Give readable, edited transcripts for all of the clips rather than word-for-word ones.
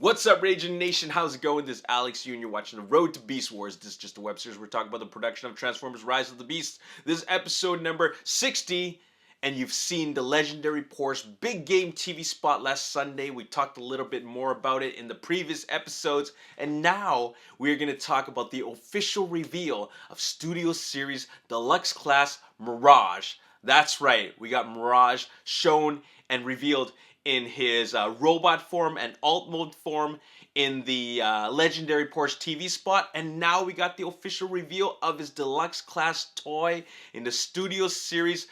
What's up, Ragin Nation? How's it going? This is Alex, and you're watching The Road to Beast Wars. This is just a web series. We're talking about the production of Transformers Rise of the Beast. This is episode number 60, and you've seen the legendary Porsche big game TV spot last Sunday. We talked a little bit more about it in the previous episodes, and now we're going to talk about the official reveal of Studio Series Deluxe Class Mirage. That's right, we got Mirage shown and revealed in his robot form and alt mode form in the legendary Porsche TV spot, and now we got the official reveal of his deluxe class toy in the Studio Series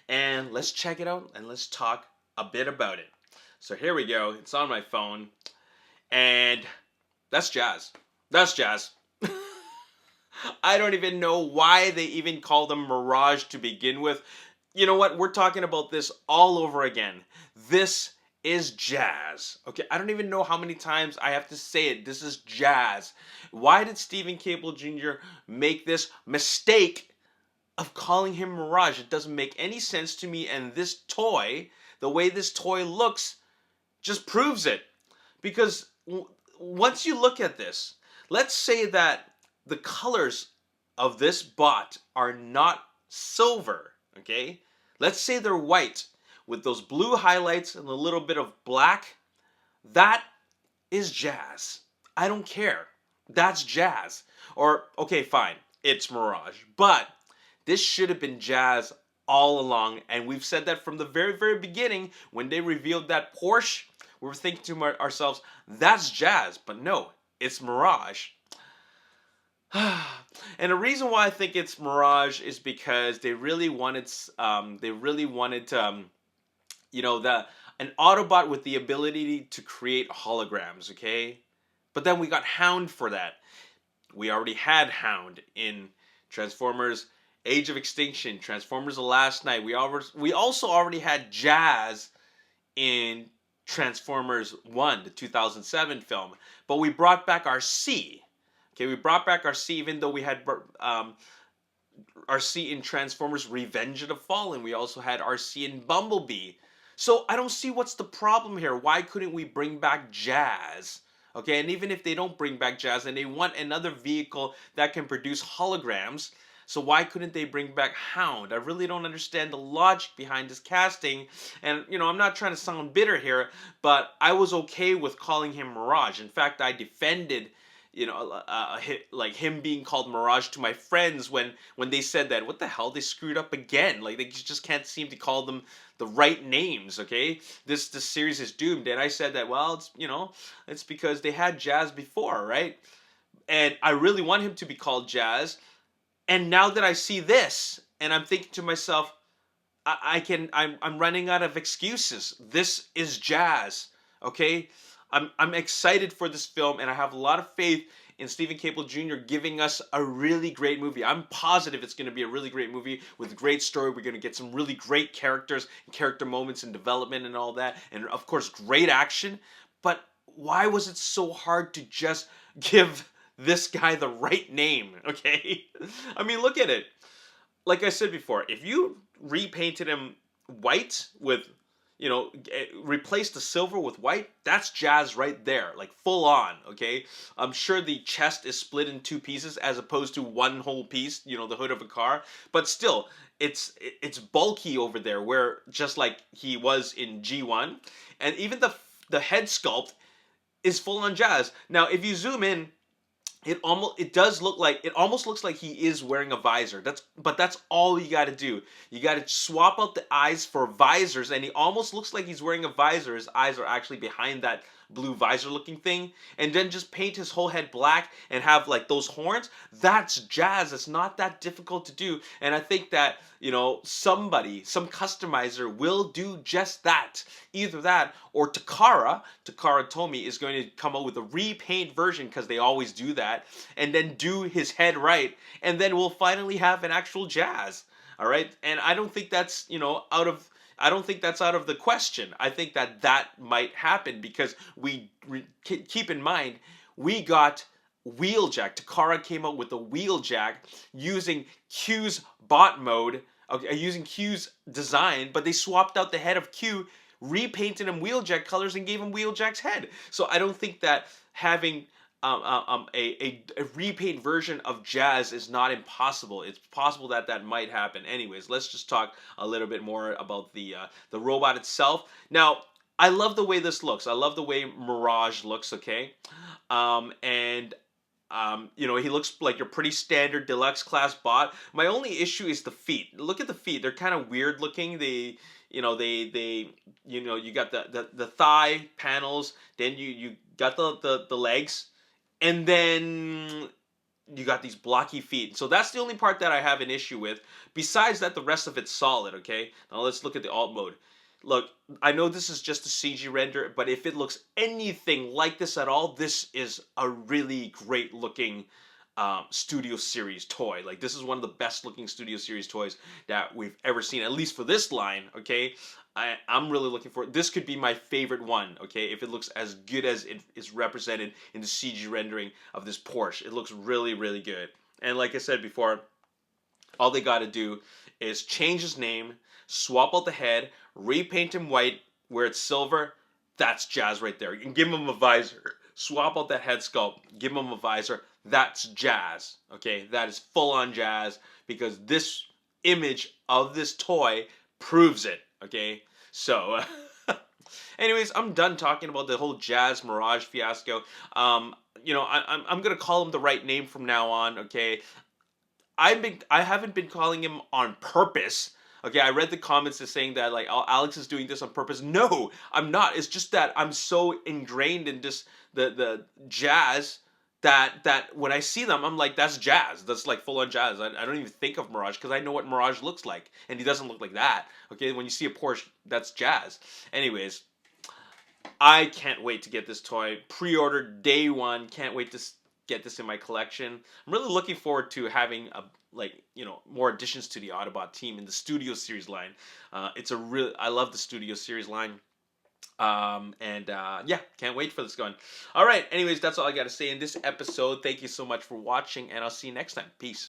and let's check it out and let's talk a bit about it. So here we go, it's on my phone, and that's jazz. That's jazz. I don't even know why they even call them Mirage to begin with. You know what? We're talking about this all over again. This is jazz. Okay, I don't even know how many times I have to say it. This is jazz. Why did Stephen Cable Jr. make this mistake of calling him Mirage? It doesn't make any sense to me, and this toy, the way this toy looks, just proves it. Because once you look at this, let's say that the colors of this bot are not silver. Okay, let's say they're white with those blue highlights and a little bit of black. That is jazz. I don't care. That's jazz. Or, okay, fine, it's Mirage. But this should have been jazz all along. And we've said that from the very, very beginning when they revealed that Porsche. We were thinking to ourselves, that's jazz. But no, it's Mirage. And the reason why I think it's Mirage is because they really wanted an Autobot with the ability to create holograms, okay? But then we got Hound for that. We already had Hound in Transformers Age of Extinction, Transformers The Last Night. We also already had Jazz in Transformers 1, the 2007 film. But we brought back our C. Okay, we brought back our C, even though we had our C in Transformers Revenge of the Fallen. We also had our C in Bumblebee. So I don't see what's the problem here. Why couldn't we bring back Jazz? Okay, and even if they don't bring back Jazz and they want another vehicle that can produce holograms, so why couldn't they bring back Hound? I really don't understand the logic behind this casting. And, I'm not trying to sound bitter here, but I was okay with calling him Mirage. In fact, I defended like him being called Mirage to my friends when they said that. What the hell, they screwed up again. Like, they just can't seem to call them the right names. Okay, this series is doomed. And I said that, well, it's because they had Jazz before, right? And I really want him to be called Jazz. And now that I see this, and I'm thinking to myself, I'm running out of excuses. This is Jazz. Okay, I'm excited for this film, and I have a lot of faith in Stephen Cable Jr. giving us a really great movie. I'm positive it's going to be a really great movie with a great story. We're going to get some really great characters and character moments and development and all that, and of course great action. But why was it so hard to just give this guy the right name? Okay, I mean, look at it. Like I said before, if you repainted him white with replace the silver with white, that's Jazz right there, like full on, okay? I'm sure the chest is split in two pieces as opposed to one whole piece, the hood of a car, but still, it's bulky over there, where just like he was in G1, and even the head sculpt is full on Jazz. Now, if you zoom in, it almost looks like he is wearing a visor. That's all you got to do. You got to swap out the eyes for visors, and he almost looks like he's wearing a visor. His eyes are actually behind that blue visor looking thing, and then just paint his whole head black and have like those horns. That's Jazz. It's not that difficult to do, and I think that some customizer will do just that. Either that or Takara Tomy is going to come up with a repaint version, because they always do that, and then do his head right, and then we'll finally have an actual Jazz. All right, and I don't think that's I don't think that's out of the question. I think that might happen because keep in mind, we got Wheeljack. Takara came out with a Wheeljack using Q's bot mode, using Q's design, but they swapped out the head of Q repainted him Wheeljack colors and gave him Wheeljack's head. So I don't think that having a repaint version of Jazz is not impossible. It's possible that that might happen. Anyways, let's just talk a little bit more about the robot itself. Now, I love the way this looks. I love the way Mirage looks. Okay, and you know, he looks like your pretty standard deluxe class bot. My only issue is the feet. Look at the feet; they're kind of weird looking. You know, you got the thigh panels. Then you got the legs, and then you got these blocky feet. So that's the only part that I have an issue with. Besides that, the rest of it's solid. Okay, now let's look at the alt mode. Look, I know this is just a CG render, but if it looks anything like this at all, this is a really great looking Studio Series toy. Like, this is one of the best looking Studio Series toys that we've ever seen, at least for this line, okay? I'm really looking for it. This could be my favorite one, okay, if it looks as good as it is represented in the CG rendering of this Porsche. It looks really, really good. And like I said before, all they got to do is change his name, swap out the head, repaint him white where it's silver. That's Jazz right there. You can give him a visor. Swap out that head sculpt. Give him a visor. That's Jazz. Okay, that is full on Jazz because this image of this toy proves it. Okay, so anyways, I'm done talking about the whole Jazz Mirage fiasco. You know, I'm gonna call him the right name from now on. Okay, I haven't been calling him on purpose. Okay, I read the comments as saying that like, oh, Alex is doing this on purpose. No, I'm not. It's just that I'm so ingrained in this the Jazz that when I see them, I'm like, that's Jazz. That's like full on Jazz. I don't even think of Mirage because I know what Mirage looks like, and he doesn't look like that. Okay, when you see a Porsche, that's Jazz. Anyways, I can't wait to get this toy. Pre-order day one. Can't wait to get this in my collection. I'm really looking forward to having more additions to the Autobot team in the Studio Series line. I love the Studio Series line. Yeah, can't wait for this going. All right, anyways, that's all I got to say in this episode. Thank you so much for watching, and I'll see you next time. Peace.